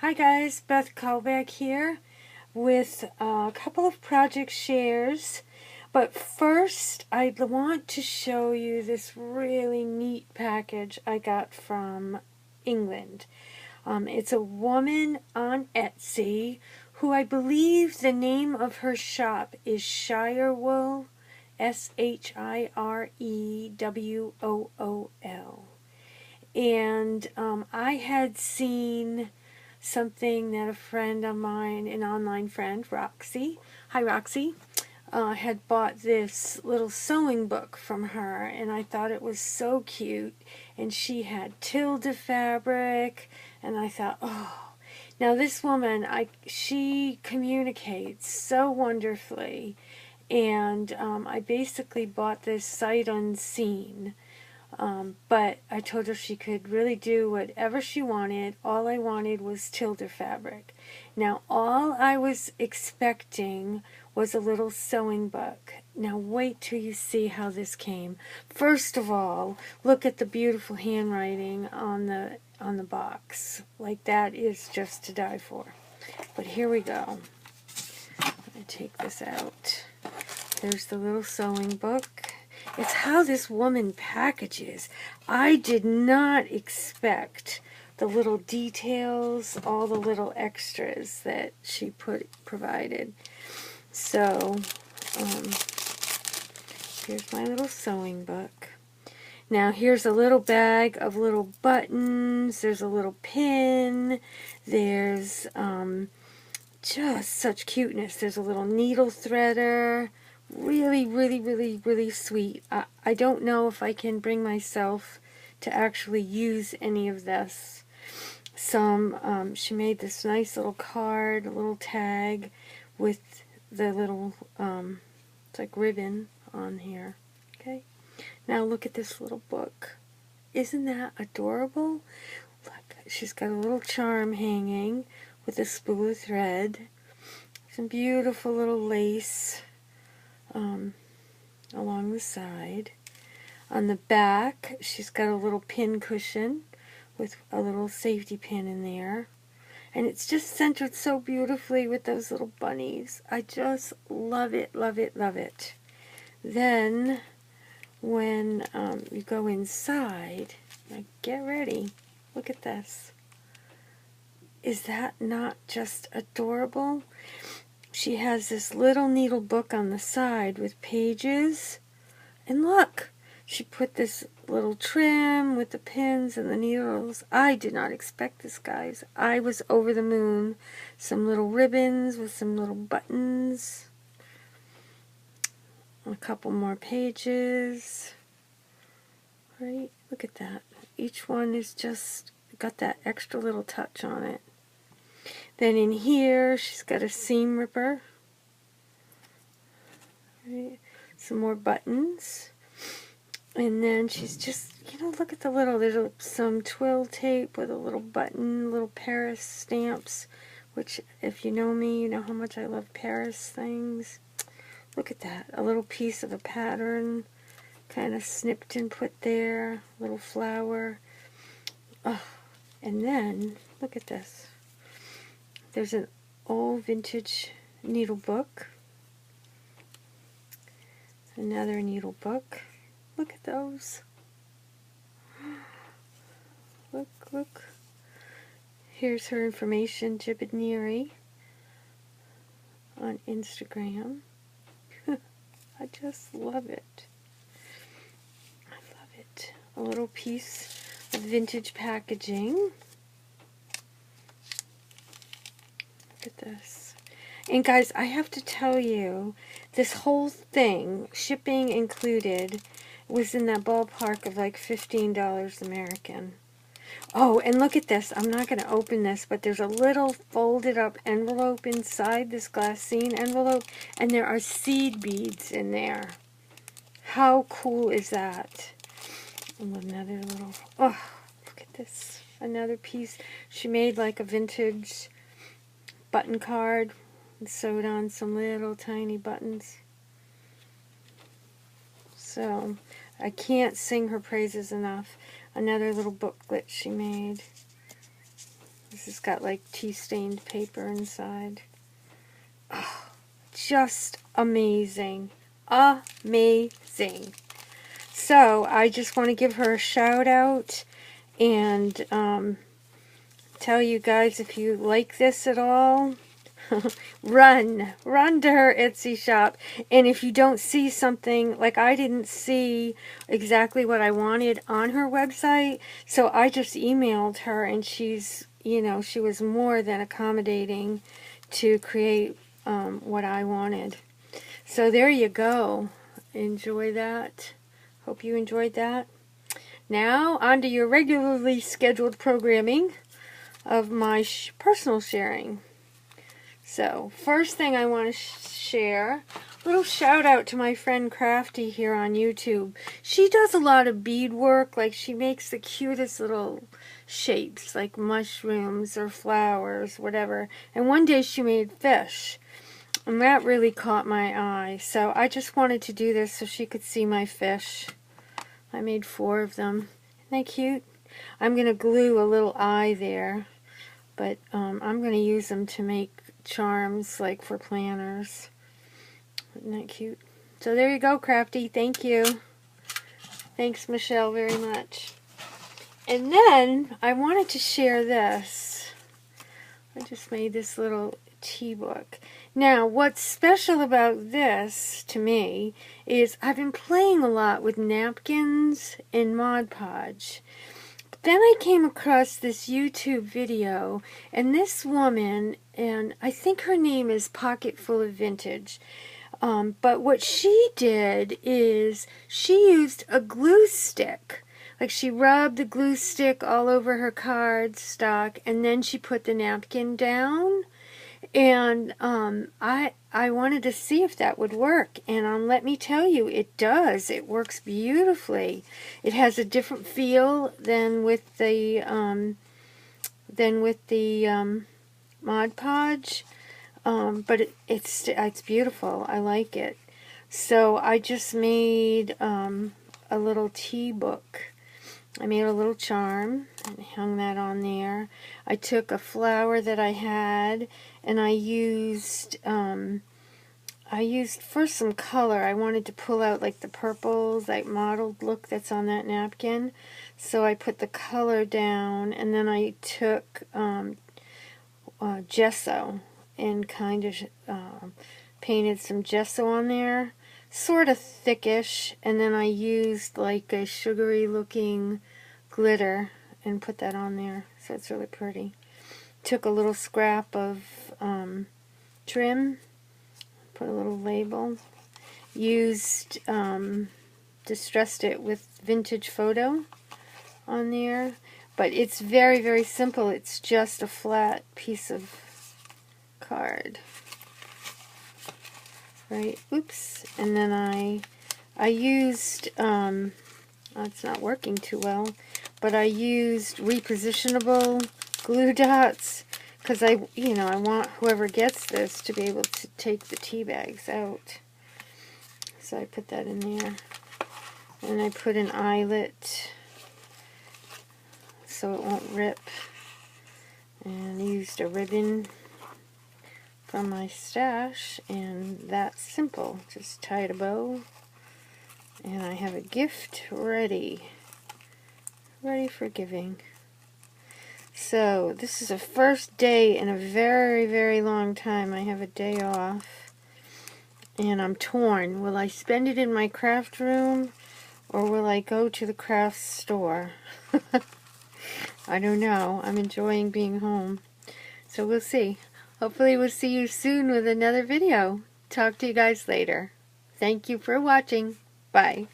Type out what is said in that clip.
Hi guys, Beth Callback here with a couple of project shares. But first, I want to show you this really neat package I got from England. It's a woman on Etsy who I believe the name of her shop is Shirewool, Shirewool. And I had seen something that a friend of mine, an online friend, Roxy, hi Roxy, had bought this little sewing book from her, and I thought it was so cute. And she had Tilda fabric, and I thought, oh, now this woman, she communicates so wonderfully, and I basically bought this sight unseen. But I told her she could really do whatever she wanted. All I wanted was Tilda fabric. Now, all I was expecting was a little sewing book. Now, wait till you see how this came. First of all, look at the beautiful handwriting on the box. Like, that is just to die for. But here we go. I take this out. There's the little sewing book. It's how this woman packages. I did not expect the little details, all the little extras that she provided. So, here's my little sewing book. Now here's a little bag of little buttons. There's a little pin. There's just such cuteness. There's a little needle threader. Really sweet. I don't know if I can bring myself to actually use any of this. She made this nice little card, a little tag with the little, it's like ribbon on here. Okay. Now look at this little book. Isn't that adorable? Look, she's got a little charm hanging with a spool of thread. Some beautiful little lace along the side. On the back, she's got a little pin cushion with a little safety pin in there. And it's just centered so beautifully with those little bunnies. I just love it, love it, love it. Then, when you go inside, now get ready. Look at this. Is that not just adorable? She has this little needle book on the side with pages. And look, she put this little trim with the pins and the needles. I did not expect this, guys. I was over the moon. Some little ribbons with some little buttons. A couple more pages. Right? Look at that. Each one is just got that extra little touch on it. Then in here, she's got a seam ripper. Right. Some more buttons. And then she's just, look at the little, there's some twill tape with a little button, little Paris stamps, which, if you know me, you know how much I love Paris things. Look at that. A little piece of a pattern, kind of snipped and put there. Little flower. Oh, and then, look at this. There's an old vintage needle book. Another needle book. Look at those. Look. Here's her information, Jibineri, on Instagram. I just love it. I love it. A little piece of vintage packaging. Look at this. And guys, I have to tell you, this whole thing, shipping included, was in that ballpark of like $15 American. Oh, and look at this. I'm not going to open this, but there's a little folded up envelope inside this glassine envelope, and there are seed beads in there. How cool is that? And another little, oh, look at this. Another piece. She made like a vintage button card and sewed on some little tiny buttons. So, I can't sing her praises enough. Another little booklet she made. This has got like tea-stained paper inside. Oh, just amazing. Amazing. So I just want to give her a shout out and tell you guys, if you like this at all, run to her Etsy shop. And if you don't see something, like I didn't see exactly what I wanted on her website, so I just emailed her, and she's, you know, she was more than accommodating to create what I wanted. So there you go. Enjoy that. Hope you enjoyed that. Now on to your regularly scheduled programming of my personal sharing. So, first thing I want to share, a little shout out to my friend Crafty here on YouTube. She does a lot of beadwork, like she makes the cutest little shapes, like mushrooms or flowers, whatever. And one day she made fish, and that really caught my eye. So I just wanted to do this so she could see my fish. I made 4 of them. Isn't that cute? I'm going to glue a little eye there, but I'm going to use them to make charms, like for planners. Isn't that cute? So there you go, Crafty. Thank you. Thanks, Michelle, very much. And then I wanted to share this. I just made this little tea book. Now, what's special about this to me is I've been playing a lot with napkins and Mod Podge. Then I came across this YouTube video, and this woman, and I think her name is Pocket Full of Vintage, but what she did is she used a glue stick. Like, she rubbed the glue stick all over her card stock, and then she put the napkin down. And I wanted to see if that would work, and let me tell you, it does. It works beautifully. It has a different feel than with the Mod Podge, but it's beautiful. I like it. So I just made a little tea book. I made a little charm and hung that on there. I took a flower that I had, and I used for some color. I wanted to pull out like the purples, like mottled look that's on that napkin. So I put the color down, and then I took gesso and kind of painted some gesso on there, sort of thickish, and then I used like a sugary looking glitter and put that on there, so it's really pretty. Took a little scrap of trim, put a little label, used distressed it with vintage photo on there, but it's very, very simple. It's just a flat piece of card, right? Oops. And then I used it's not working too well, but I used repositionable glue dots, because I want whoever gets this to be able to take the tea bags out. So I put that in there, and I put an eyelet so it won't rip, and used a ribbon from my stash, and that's simple. Just tied a bow, and I have a gift ready for giving. So this is the first day in a very, very long time I have a day off, and I'm torn. Will I spend it in my craft room, or will I go to the craft store? I don't know. I'm enjoying being home, so we'll see. Hopefully we'll see you soon with another video. Talk to you guys later. Thank you for watching. Bye.